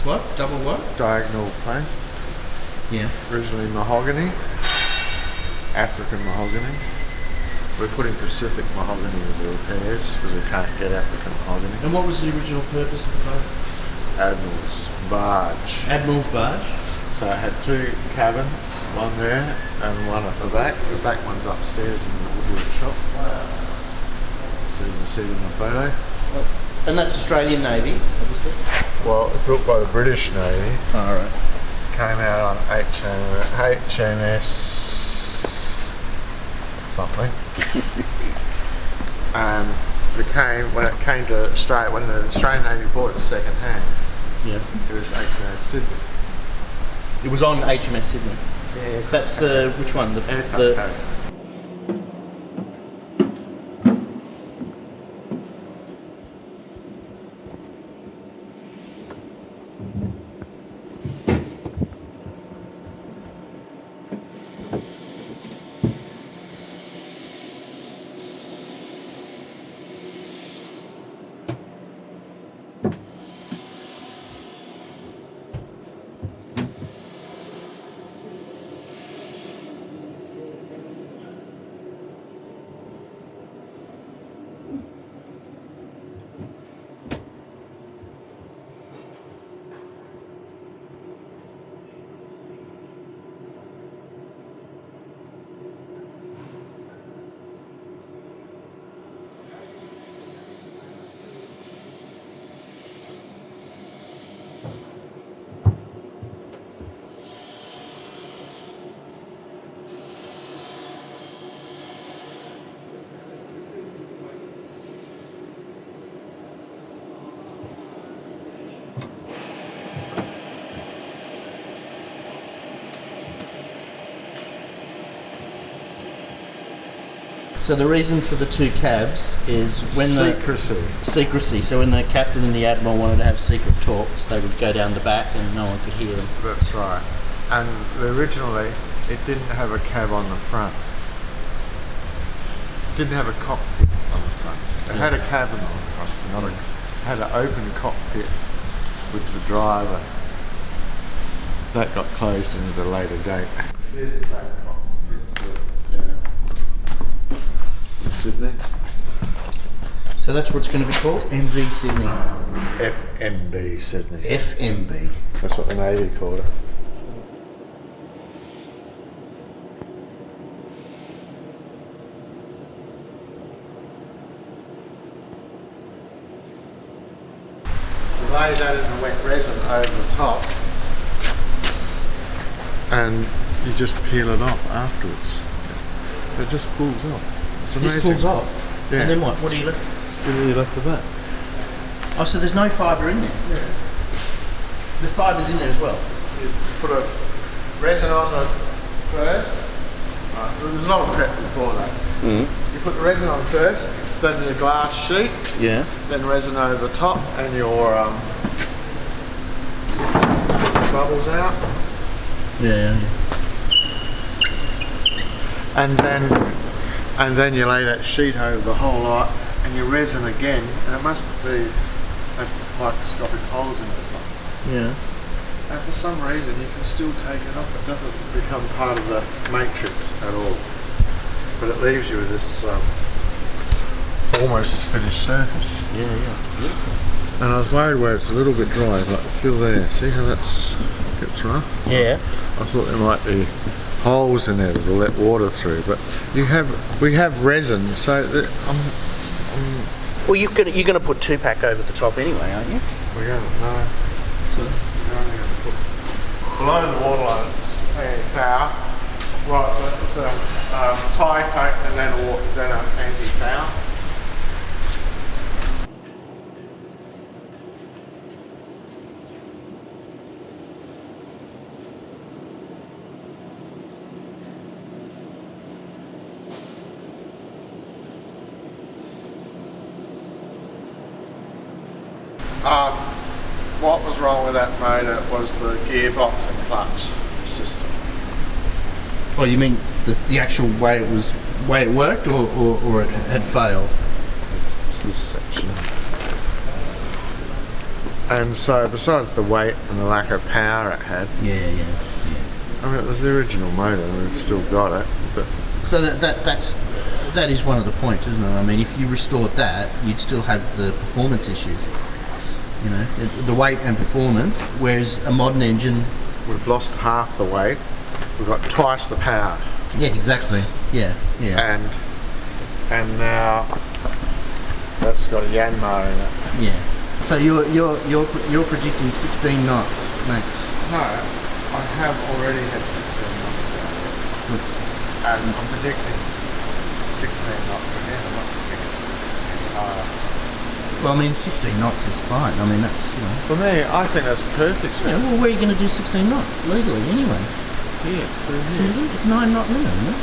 what? Double what? Diagonal plank. Yeah. Originally mahogany. African mahogany. We're putting Pacific mahogany with the repairs because we can't get African mahogany. And what was the original purpose of the boat? Admiral's barge. Admiral's barge? So it had two cabins, one there and one at the back. The back one's upstairs in the woodwork shop. So you can see it in the photo. And that's Australian Navy, obviously? Well, it's built by the British Navy. Oh, alright. Came out on HMAS something. And when it came to Australia, when the Australian Navy bought it second hand, yeah, it was HMAS Sydney. It was on HMAS Sydney. Yeah. That's the which one? The So the reason for the two cabs is when secrecy. So when the captain and the admiral wanted to have secret talks, they would go down the back and no one could hear them. That's right. And originally, it didn't have a cab on the front. It didn't have a cockpit on the front. It had a cabin on the front. It had an open cockpit with the driver. That got closed in at a later date. Here's the back cockpit. Sydney. So that's what it's going to be called? MV Sydney. FMB Sydney. FMB. That's what the Navy called it. You lay that in the wet resin over the top and you just peel it off afterwards. It just pulls off. This pulls off? Yeah. And then what? What are you left? You're left with that. Oh, so there's no fibre in there? Yeah. The fibre's in there as well? You put a resin on the first. Right. There's a lot of prep before that. Mm. You put the resin on first, then your glass sheet, yeah, then resin over the top, and your bubbles out. Yeah. And then you lay that sheet over the whole lot, and you resin again, and it must be microscopic holes in it or something. Yeah. And for some reason you can still take it off. It doesn't become part of the matrix at all. But it leaves you with this almost finished surface. Yeah, it's beautiful. And I was worried where it's a little bit dry, but feel there. See how that's gets rough? Yeah. I thought there might be holes in there that will let water through, but we have resin, so that well, you're gonna put 2-pack over the top anyway, aren't you? we're going to no. So We're only going to put below the waterline. It's anti-foul, right? So it's a tie coat and then an anti-foul. What was wrong with that motor was the gearbox and clutch system. Oh, you mean the actual way it worked, or it had failed? It's this section. And so, besides the weight and the lack of power it had, Yeah. I mean, it was the original motor, and we've still got it. But So that is one of the points, isn't it? I mean, if you restored that, you'd still have the performance issues. You know, the weight and performance. Whereas a modern engine, we've lost half the weight. We've got twice the power. yeah, exactly. Yeah. And now that's got a Yanmar in it. Yeah. So you're predicting 16 knots max. No, I have already had 16 knots out. And I'm predicting 16 knots again. I'm not predicting any higher. Well, I mean, 16 knots is fine. I mean, that's, you know. For me, I think that's perfect speed. Yeah, well, where are you going to do 16 knots legally anyway? Here, through here. It's 9 knot minimum, isn't it?